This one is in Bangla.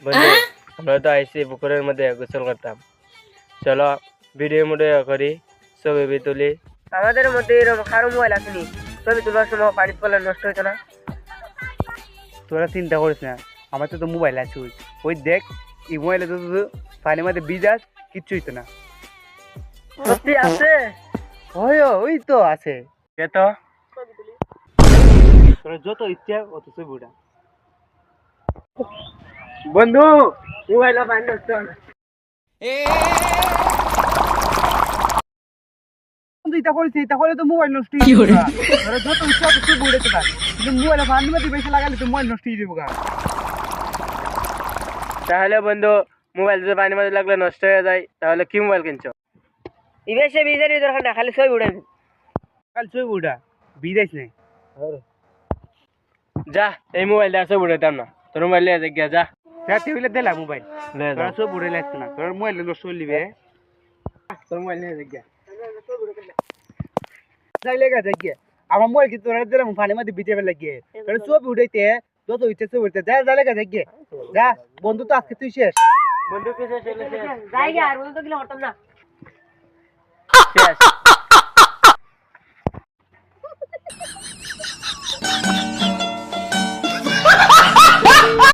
বন্ধু আমরা তো আইসি পুকুরের মধ্যে গোসল করতাম, চলো ভিডিওর মধ্যে করি, ছবি তুলি। আমাদের মধ্যে এরকম কারো মোবাইল আসেনি, ছবি তোলার সময় পানি পড়লে নষ্ট হইতো না। তোরা চিন্তা করিস না, আমার তো মোবাইল আছে, ওই দেখ এই মোবাইলে তো পানির মধ্যে ভিজাস কিচ্ছু হইতো না। সত্যি আছে? ওই তো আছে। কে তো তোরা যত ইচ্ছা অত ছবি উঠা। বন্ধু মোবাইল পানি নষ্ট হয় না। এটা করেছি তাহলে তো মোবাইল নষ্ট হয়ে যাবে। তোরা যত ইচ্ছা অত ছবি উঠাতে পার, কিন্তু মোবাইলে পানির মধ্যে বেশি লাগালে তো মোবাইল নষ্ট হয়ে যাবে। তাহলে বন্ধু মোবাইল যদি পানির মধ্যে লাগলে নষ্ট হয়ে যায়, তাহলে কি মোবাইল কিনছো? ইবেশে বিজারি দরকার না, খালি ছবি উঠাবি। কাল ছবি উঠা বিদেশ নেই। যা এই মোবাইল দিয়ে ছবি উঠাইতাম না, তোর মোবাইল নিয়ে গিয়া যা। টেবিলে দিলা মোবাইল, লে তোরা যা, ছবি উঠে লাগছে না, তোর মোবাইল নষ্ট হয়ে নিবে। তোর মোবাইল নিয়ে গিয়া। যাই লেগে যাই গিয়ে আমার মোবাইল কিন্তু তোরা দিলাম পানির মধ্যে ভিজে ফেলে গিয়ে, তোরা ছবি উঠাইতে যত ইচ্ছা ছবি উঠতে যা লেগে যাই গিয়ে যা। বন্ধু তো আজকে তুই শেষ। বন্ধু কিসে শেষ? যাই আর বলতো গেলে হতাম না। শেষ।